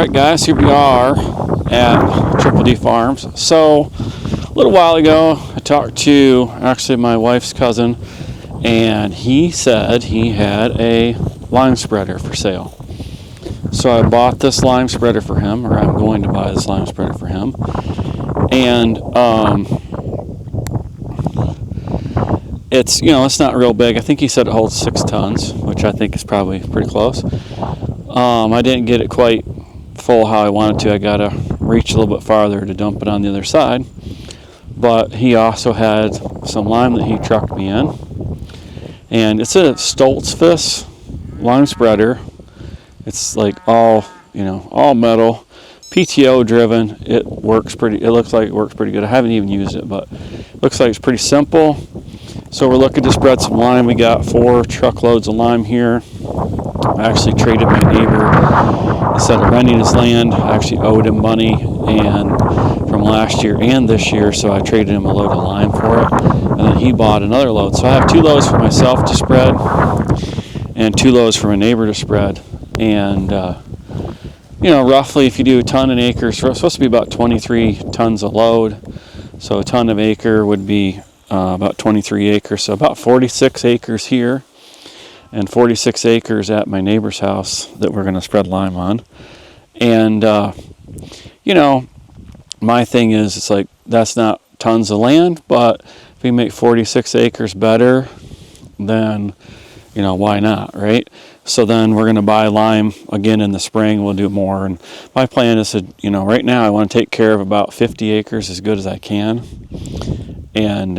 Alright guys, here we are at Triple D Farms. So a little while ago I talked to actually my wife's cousin, and he said he had a lime spreader for sale. So I bought this lime spreader for him, or I'm going to buy this lime spreader for him. And it's, it's not real big. I think he said it holds 6 tons, which I think is probably pretty close. I didn't get it quite full how I wanted to. I gotta reach a little bit farther to dump it on the other side. But he also had some lime that he trucked me in, and it's a Stoltzfus lime spreader. It's like all metal, PTO driven. It looks like it works pretty good. I haven't even used it, but it looks like it's pretty simple. So we're looking to spread some lime. We got 4 truckloads of lime here. I actually traded my neighbor, instead of renting his land, I actually owed him money and from last year and this year, so I traded him a load of lime for it, and then he bought another load. So I have 2 loads for myself to spread and 2 loads for my neighbor to spread. And roughly, if you do a ton an acre, it's supposed to be about 23 tons a load. So a ton of acre would be about 23 acres, so about 46 acres here and 46 acres at my neighbor's house that we're going to spread lime on. And my thing is, it's like, that's not tons of land, but if we make 46 acres better, then why not, right? So then we're going to buy lime again in the spring. We'll do more, and my plan is to, right now I want to take care of about 50 acres as good as I can, and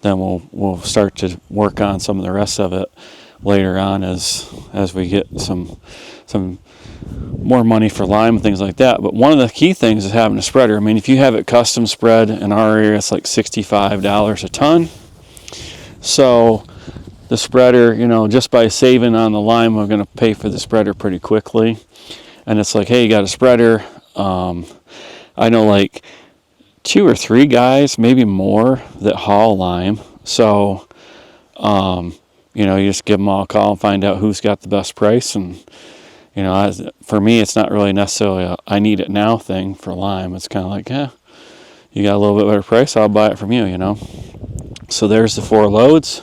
then we'll start to work on some of the rest of it later on as we get some more money for lime and things like that. But one of the key things is having a spreader. I mean, if you have it custom spread in our area, it's like $65 a ton. So the spreader, just by saving on the lime, we're going to pay for the spreader pretty quickly. And it's like, hey, you got a spreader. I know like 2 or 3 guys, maybe more, that haul lime. So, you just give them all a call and find out who's got the best price. And, for me, it's not really necessarily a I need it now thing for lime. It's kind of like, you got a little bit better price, I'll buy it from you, So there's the 4 loads.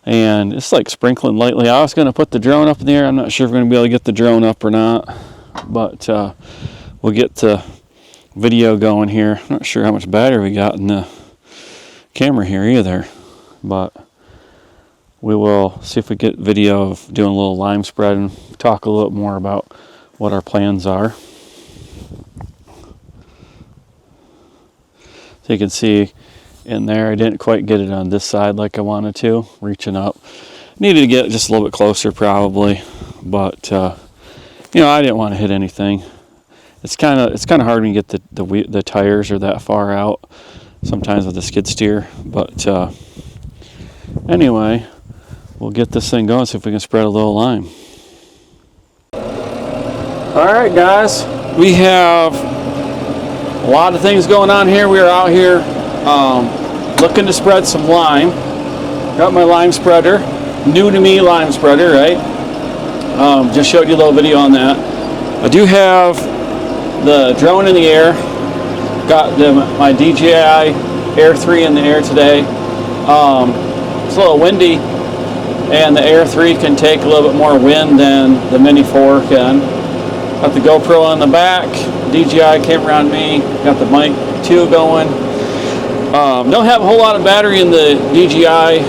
And it's like sprinkling lightly. I was going to put the drone up in the air. I'm not sure if we're going to be able to get the drone up or not. But we'll get the video going here. I'm not sure how much battery we got in the camera here either. But we will see if we get video of doing a little lime spread and talk a little bit more about what our plans are. So you can see in there, I didn't quite get it on this side like I wanted to, reaching up. Needed to get just a little bit closer probably, but I didn't want to hit anything. It's kind of hard when you get the tires are that far out sometimes with the skid steer, but anyway, we'll get this thing going, see if we can spread a little lime. Alright guys, we have a lot of things going on here. We are out here looking to spread some lime. Got my lime spreader, new to me lime spreader, right? Just showed you a little video on that. I do have the drone in the air. Got my DJI Air 3 in the air today. It's a little windy, and the Air 3 can take a little bit more wind than the Mini 4 can. Got the GoPro on the back, DJI camera on me, got the mic 2 going. Don't have a whole lot of battery in the DJI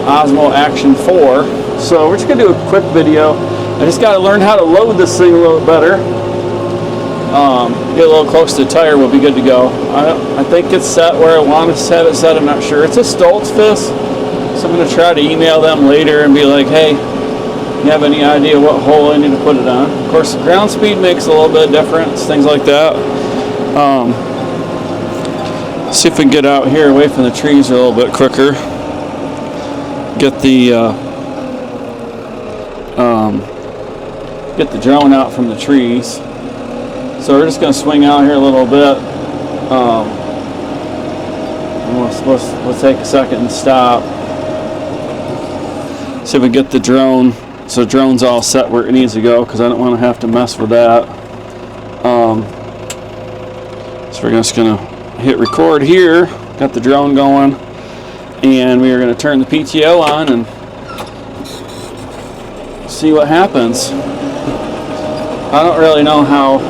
Osmo Action 4, so we're just going to do a quick video. I just got to learn how to load this thing a little better. Get a little close to the tire, we'll be good to go. I think it's set where I want to have it set, I'm not sure. It's a Stoltzfus, so I'm going to try to email them later and be like, hey, you have any idea what hole I need to put it on? Of course, the ground speed makes a little bit of difference, things like that. See if we can get out here away from the trees a little bit quicker. Get the drone out from the trees. So we're just going to swing out here a little bit. We'll take a second and stop. See if we get the drone So the drone's all set where it needs to go because I don't want to have to mess with that. So we're just going to hit record here. Got the drone going. And we are going to turn the PTO on and see what happens. I don't really know how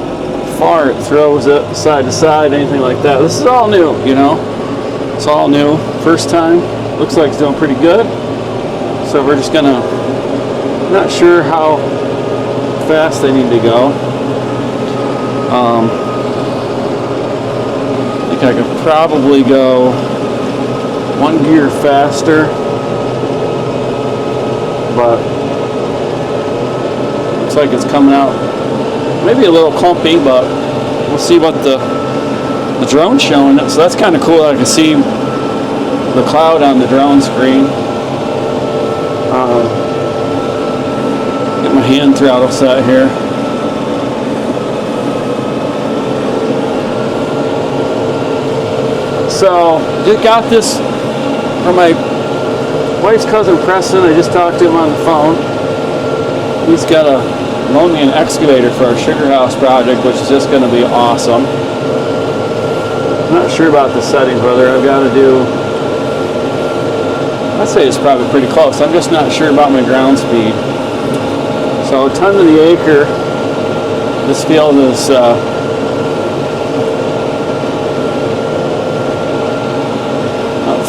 far it throws it side to side, anything like that. This is all new, you know. It's all new. First time. Looks like it's doing pretty good. So we're just going to, not sure how fast they need to go. I think I could probably go one gear faster, but looks like it's coming out maybe a little clumpy, but we'll see what the drone's showing it. So that's kind of cool. I can see the cloud on the drone screen. Get my hand throttle set here. So just got this from my wife's cousin Preston. I just talked to him on the phone. He's got to loan me an excavator for our sugar house project, which is just going to be awesome. I'm not sure about the settings, whether I've got to do, I'd say it's probably pretty close. I'm just not sure about my ground speed. So a ton to the acre. This field is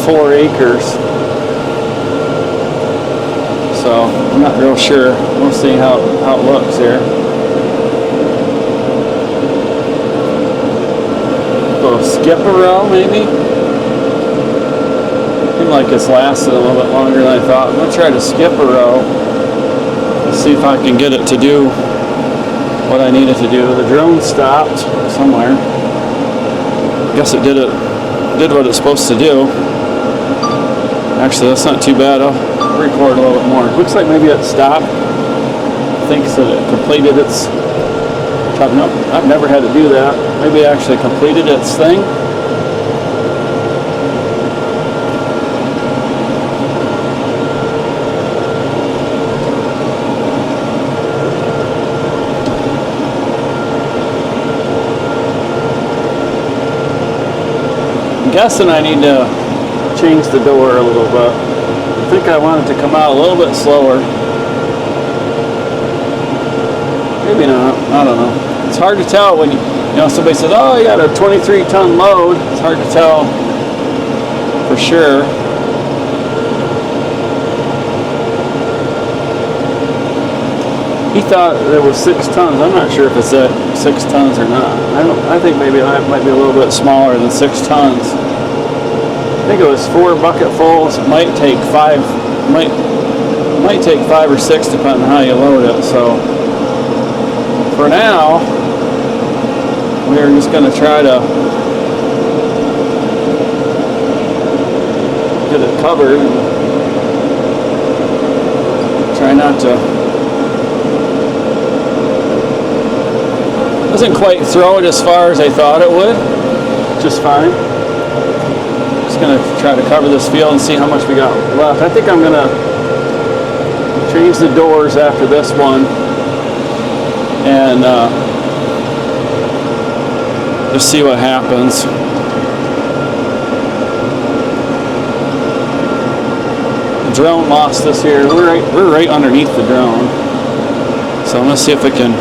4 acres. So I'm not real sure. We'll see how it looks here. Go skip a row maybe. Seems like it's lasted a little bit longer than I thought. I'm going to try to skip a row and see if I can get it to do what I needed to do. The drone stopped somewhere. I guess it did what it's supposed to do. Actually, that's not too bad. I'll record a little bit more. Looks like maybe it stopped. Thinks that it completed its... Nope, I've never had to do that. Maybe it actually completed its thing. I'm guessing I need to change the door a little bit. I think I want it to come out a little bit slower. Maybe not. I don't know. It's hard to tell when you know somebody says, "Oh, you got a 23-ton load." It's hard to tell for sure. He thought there was 6 tons. I'm not sure if it's at 6 tons or not. I think maybe that might be a little bit smaller than 6 tons. I think it was 4 bucketfuls. It might take 5. Might take 5 or 6 depending on how you load it. So for now, we're just going to try to get it covered and try not to. Doesn't quite throw it as far as I thought it would. Just fine. Just going to try to cover this field and see how much we got left. I think I'm going to change the doors after this one and just see what happens. The drone lost us here. We're right underneath the drone. So I'm going to see if I can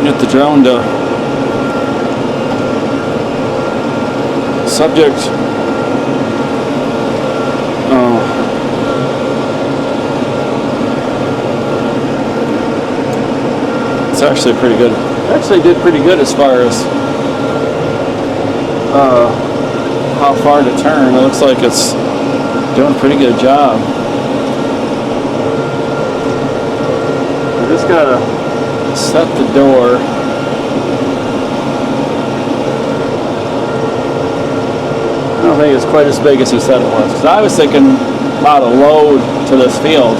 get the drone to subject. Oh. It's actually pretty good. Actually did pretty good as far as how far to turn. It looks like it's doing a pretty good job. I just gotta set the door. I don't think it's quite as big as he said it was. Because I was thinking about a load to this field.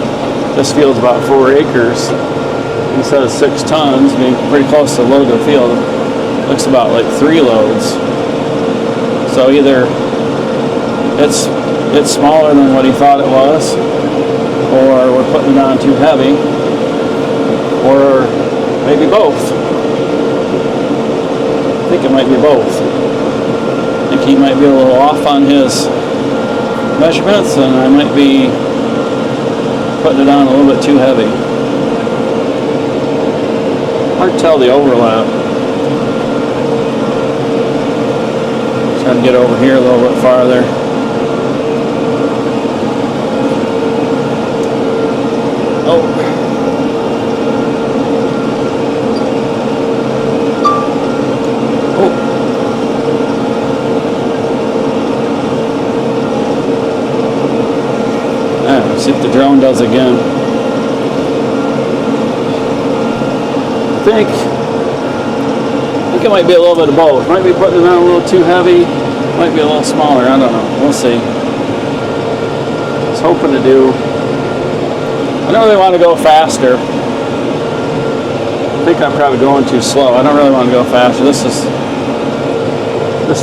This field's about 4 acres. Instead of 6 tons, I mean, pretty close to load the field. It looks about like 3 loads. So either it's smaller than what he thought it was, or we're putting it on too heavy, or maybe both. I think it might be both. I think he might be a little off on his measurements, and I might be putting it on a little bit too heavy. Hard to tell the overlap. Trying to get over here a little bit farther. Oh. See if the drone does again. I think it might be a little bit of both. Might be putting it on a little too heavy. Might be a little smaller. I don't know. We'll see. I was hoping to do. I don't really want to go faster. I think I'm probably going too slow. I don't really want to go faster. This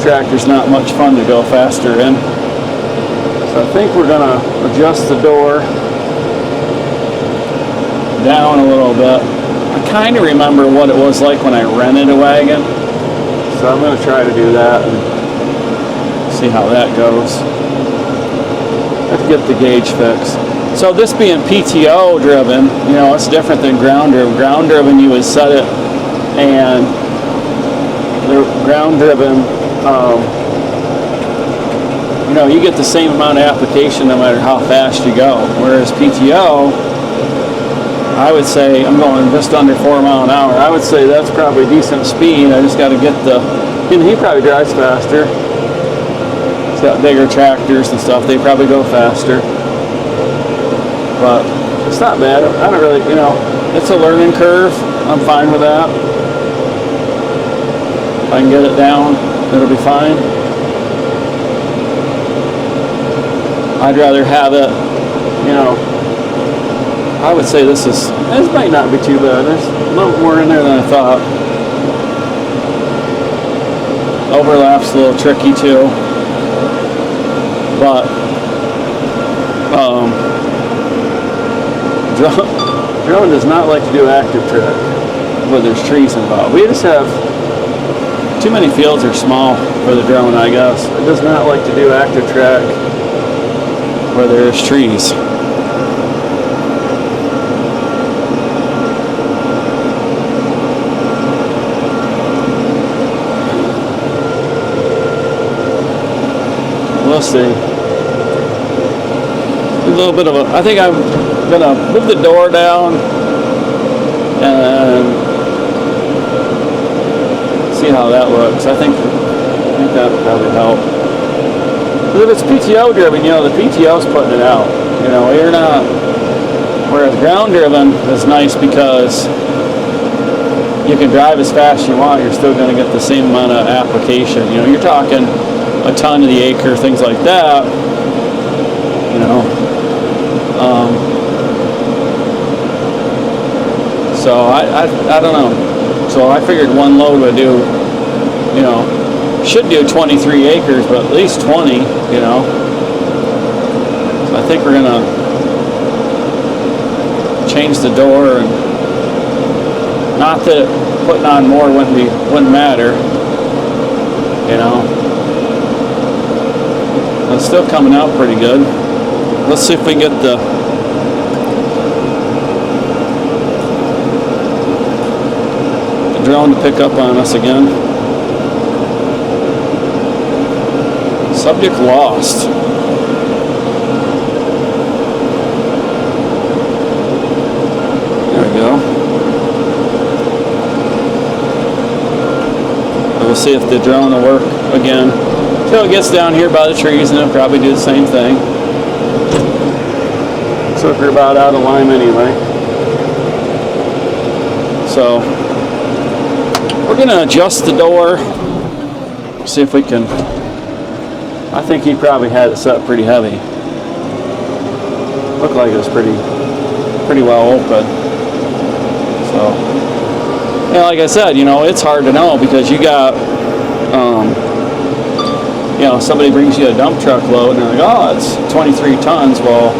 tractor's not much fun to go faster in. So I think we're going to adjust the door down a little bit. I kind of remember what it was like when I rented a wagon. So I'm going to try to do that and see how that goes. I have to get the gauge fixed. So this being PTO driven, you know, it's different than ground driven. Ground driven, you would set it, and the ground driven, you know, you get the same amount of application no matter how fast you go. Whereas PTO, I would say, I'm going just under 4 miles an hour. I would say that's probably decent speed. I just got to get he probably drives faster. He's got bigger tractors and stuff. They probably go faster. But it's not bad. I don't really, you know, it's a learning curve. I'm fine with that. If I can get it down, it'll be fine. I'd rather have it, you know, I would say this might not be too bad. There's a little more in there than I thought. Overlap's a little tricky too. But, drone does not like to do active track when there's trees involved. We just have too many fields are small for the drone, I guess. It does not like to do active track where there's trees. We'll see. A little bit of a, I think I'm gonna move the door down and see how that looks. I think that would probably help. But if it's PTO driven, you know, the PTO's putting it out. You know, you're not. Whereas ground driven is nice because you can drive as fast as you want. You're still going to get the same amount of application. You know, you're talking a ton to the acre, things like that. You know. So I don't know. So I figured one load would do, you know, should do 23 acres, but at least 20, you know. So I think we're gonna change the door, and not that putting on more wouldn't matter, you know. It's still coming out pretty good. Let's see if we can get the drone to pick up on us again. Subject lost. There we go. And we'll see if the drone will work again. Until it gets down here by the trees, and it'll probably do the same thing. Looks like we're about out of line anyway. So we're gonna adjust the door. See if we can. I think he probably had it set pretty heavy. Looked like it was pretty well open. So, yeah, like I said, you know, it's hard to know because you got, you know, somebody brings you a dump truck load and they're like, oh, it's 23 tons. Well,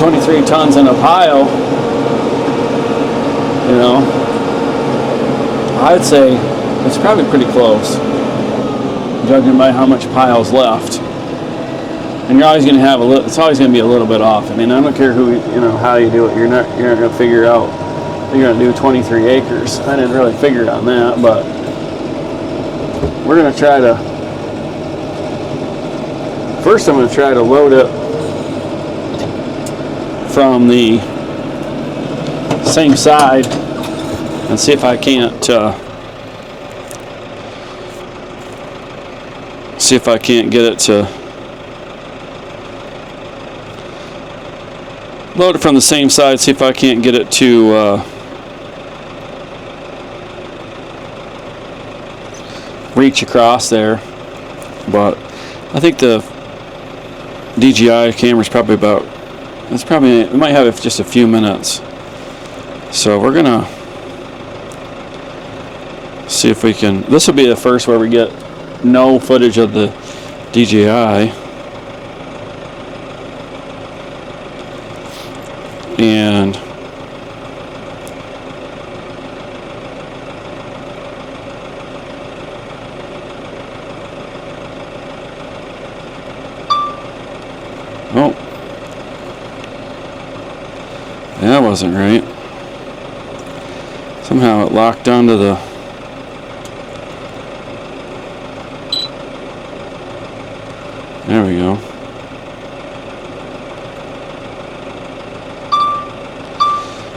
23 tons in a pile, you know, I'd say it's probably pretty close, judging by how much pile's left. And you're always going to have it's always going to be a little bit off. I mean, I don't care how you do it. You're not going to figure out you're going to do 23 acres. I didn't really figure on that, but we're going to try to. First, I'm going to try to load it from the same side and see if I can't get it to load it from the same side, see if I can't get it to reach across there. But I think the DJI camera is probably we might have it for just a few minutes. So we're gonna see if we can. This will be the first where we get no footage of the DJI. And oh, that wasn't right. Somehow it locked onto the. There we go.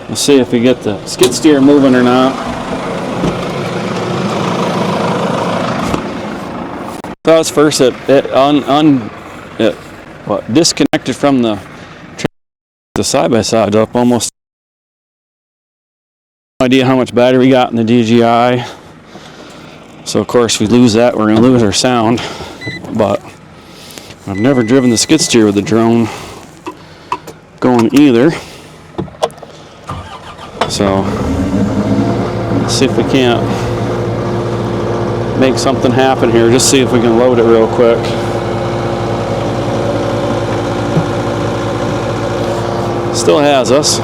We'll see if we get the skid steer moving or not. That was first it disconnected from the side by side up almost. No idea how much battery we got in the DJI. So of course, if we lose that, we're gonna lose our sound. But I've never driven the skid steer with the drone going either. So let's see if we can't make something happen here. Just see if we can load it real quick. Still has us.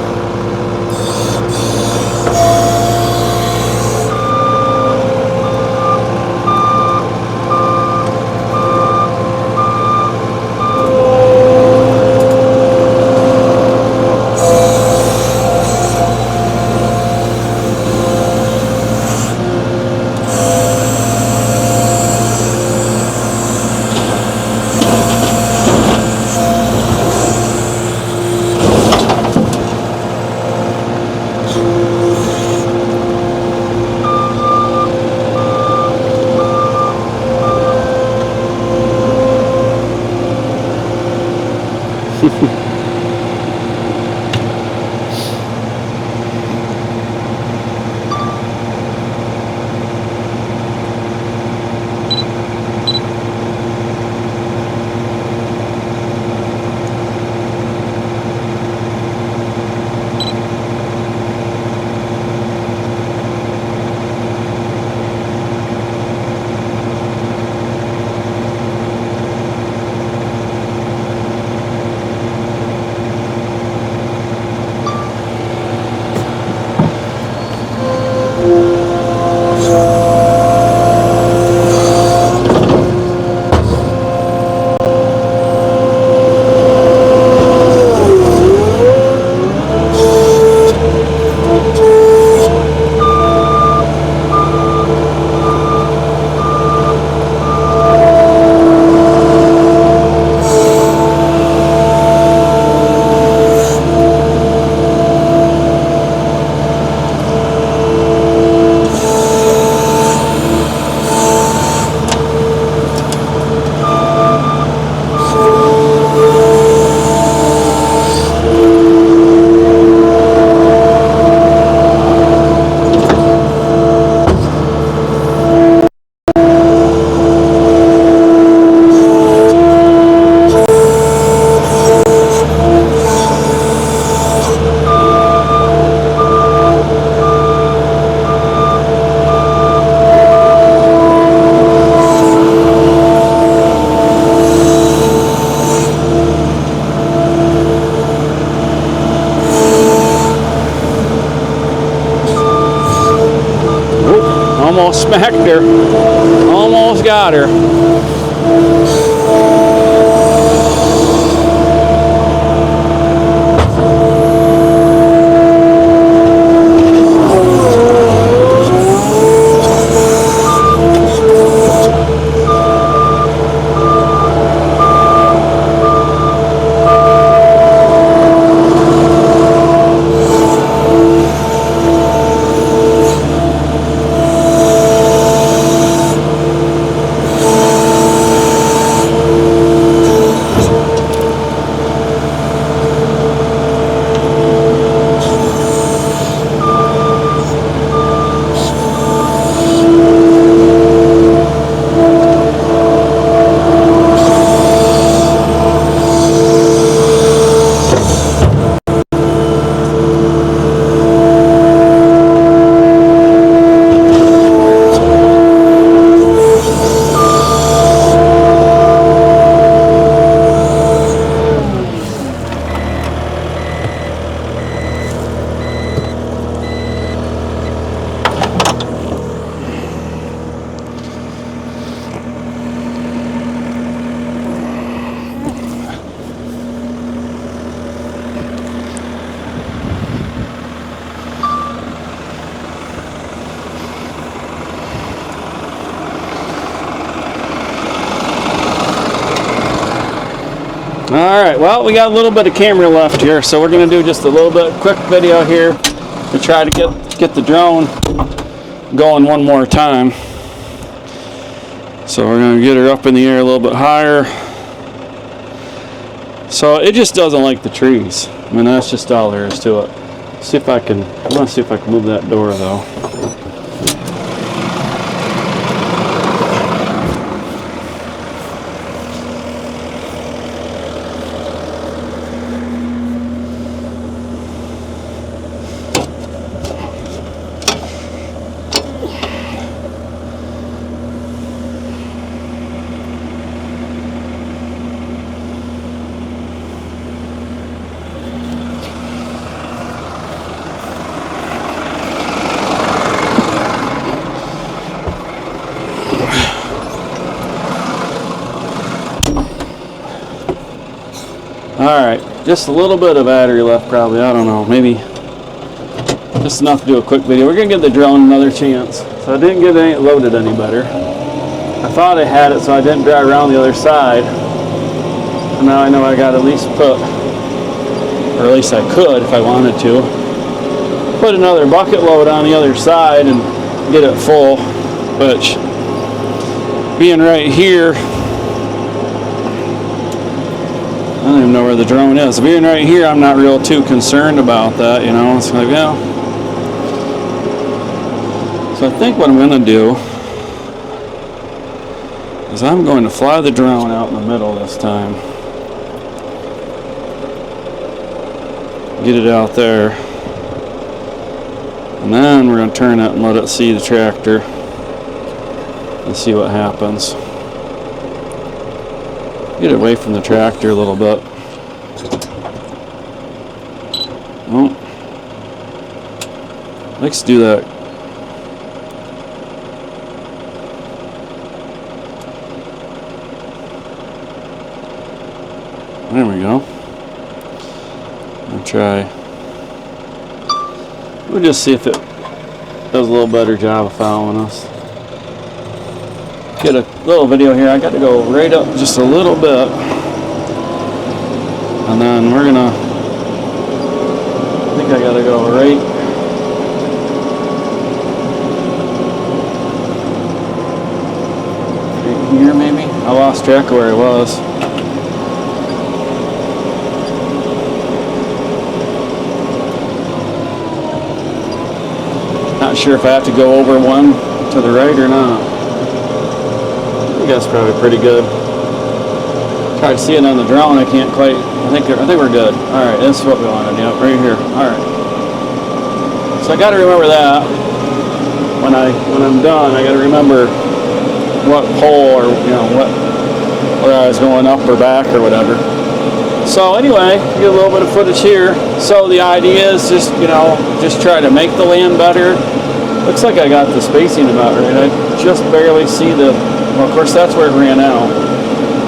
Almost smacked her. Almost got her. Alright, well, we got a little bit of camera left here, so we're going to do just a little bit quick video here to try to get the drone going one more time. So we're going to get her up in the air a little bit higher. So it just doesn't like the trees. I mean, that's just all there is to it. See if I can, I want to see if I can move that door though. Alright, just a little bit of battery left probably, I don't know, maybe just enough to do a quick video. We're going to give the drone another chance. So I didn't get it loaded any better. I thought I had it so I didn't drive around the other side. And now I know I got to at least put, or at least I could if I wanted to, put another bucket load on the other side and get it full, which being right here, I don't even know where the drone is. Being right here, I'm not real too concerned about that, you know. It's like, yeah. So I think what I'm going to do is I'm going to fly the drone out in the middle this time. Get it out there. And then we're going to turn it and let it see the tractor and see what happens. Get away from the tractor a little bit. Oh, likes to do that. There we go. I'll try. We'll just see if it does a little better job of following us. Get a little video here. I got to go right up just a little bit, and then we're gonna, I think I got to go right here maybe. I lost track of where I was. Not sure if I have to go over one to the right or not. I think that's probably pretty good. Tried to see it on the drone. I can't quite. I think we're good. All right, this is what we wanted. Yep, right here. All right. So I got to remember that when I'm done. I got to remember what pole or where I was going up or back or whatever. So anyway, get a little bit of footage here. So the idea is just try to make the land better. Looks like I got the spacing about right. I just barely see the, well, of course that's where it ran out.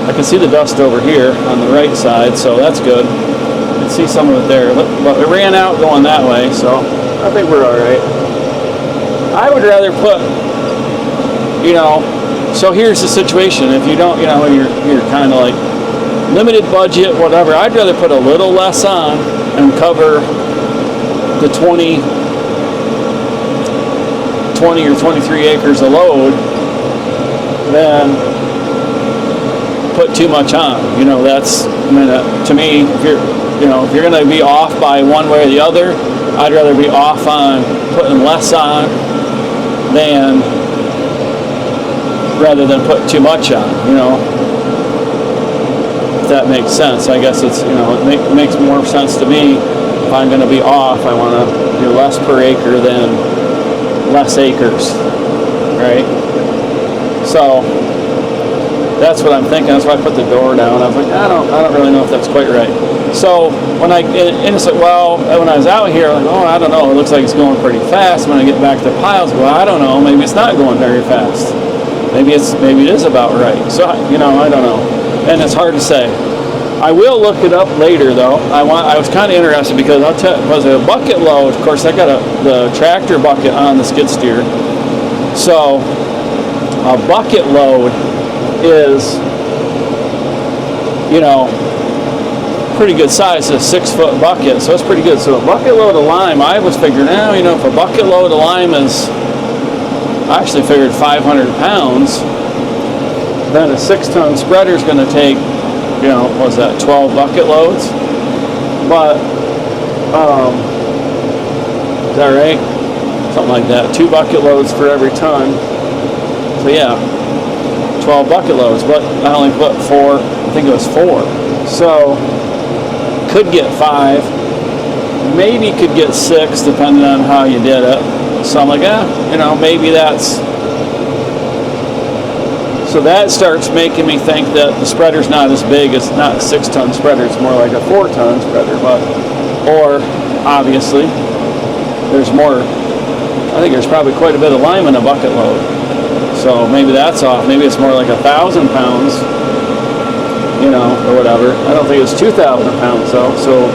I can see the dust over here on the right side, so that's good. I can see some of it there, but it ran out going that way, so I think we're all right. I would rather put, you know, so here's the situation. If you don't, you know, you're kind of like limited budget, whatever, I'd rather put a little less on and cover the 20 or 23 acres of load than put too much on. You know, that's, I mean, to me, if you're going to be off by one way or the other, I'd rather be off on putting less on than rather than put too much on, you know, if that makes sense. I guess it's, you know, it makes more sense to me. If I'm going to be off, I want to do less per acre than less acres, right? So that's what I'm thinking. That's why I put the door down. I was like, I don't really know if that's quite right. So when it's like, well, when I was out here, I'm like, oh, I don't know. It looks like it's going pretty fast. When I get back to the piles, well, I don't know. Maybe it's not going very fast. Maybe it is about right. So, you know, I don't know. And it's hard to say. I will look it up later, though. I was kind of interested because I'll tell you, was a bucket load. Of course, I got the tractor bucket on the skid steer. So a bucket load is, you know, pretty good size. It's a 6-foot bucket, so it's pretty good. So a bucket load of lime, I was figuring, now, you know, if a bucket load of lime is, I actually figured 500 pounds, then a 6-ton spreader is going to take, you know, what's that, 12 bucket loads? But, is that right? Something like that. 2 bucket loads for every ton. So yeah, 12 bucket loads, but I only put 4, I think it was 4. So, could get 5, maybe could get 6, depending on how you did it. So I'm like, you know, maybe that's, so that starts making me think that the spreader's not as big. It's not a 6-ton spreader, it's more like a 4-ton spreader, but, or, obviously, there's more, I think there's probably quite a bit of lime in a bucket load. So maybe that's off. Maybe it's more like 1,000 pounds, you know, or whatever. I don't think it's 2,000 pounds though. So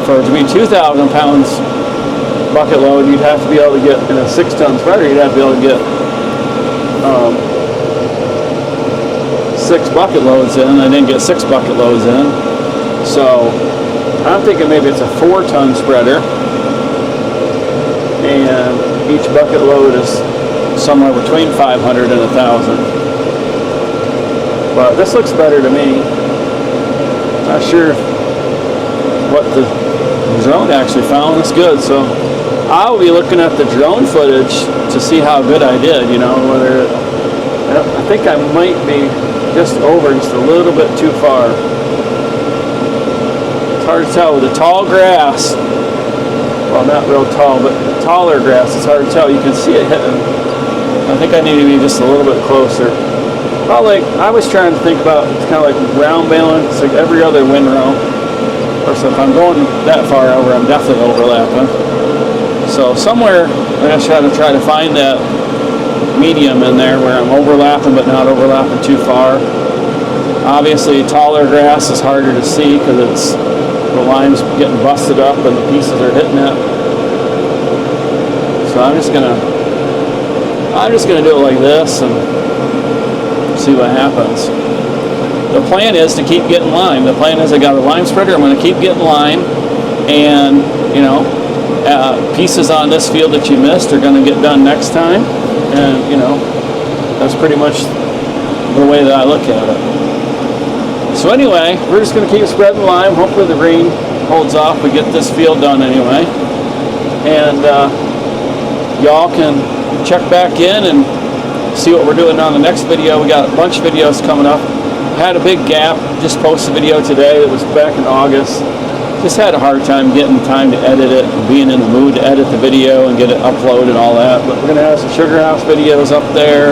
for it to be 2,000 pounds bucket load, you'd have to be able to get, in a 6-ton spreader, you'd have to be able to get 6 bucket loads in. I didn't get 6 bucket loads in. So I'm thinking maybe it's a 4-ton spreader, and each bucket load is somewhere between 500 and 1,000. But this looks better to me. Not sure what the drone actually found. It's good. So I'll be looking at the drone footage to see how good I did. You know, whether I think I might be just over, just a little bit too far. It's hard to tell with the tall grass. Well, not real tall, but taller grass. It's hard to tell. You can see it hitting. I think I need to be just a little bit closer. Well, like, I was trying to think about, it's kind of like ground balance, like every other windrow. Of course, if I'm going that far over, I'm definitely overlapping. So somewhere, I just try to find that medium in there where I'm overlapping, but not overlapping too far. Obviously, taller grass is harder to see because it's, the line's getting busted up and the pieces are hitting it. So I'm just gonna do it like this and see what happens. The plan is to keep getting lime. The plan is I got a lime spreader. I'm going to keep getting lime, and you know, pieces on this field that you missed are going to get done next time. And you know, that's pretty much the way that I look at it. So anyway, we're just going to keep spreading lime. Hopefully the rain holds off. We get this field done anyway, and y'all can check back in and see what we're doing on the next video. We got a bunch of videos coming up. Had a big gap. Just posted a video today. It was back in August. Just had a hard time getting time to edit it and being in the mood to edit the video and get it uploaded and all that. But we're going to have some sugar house videos up there.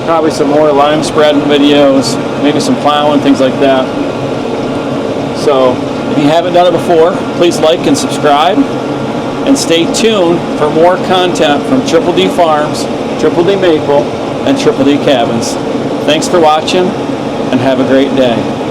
Probably some more lime spreading videos. Maybe some plowing, things like that. So if you haven't done it before, please like and subscribe. and stay tuned for more content from Triple D Farms, Triple D Maple, and Triple D Cabins. Thanks for watching, and have a great day.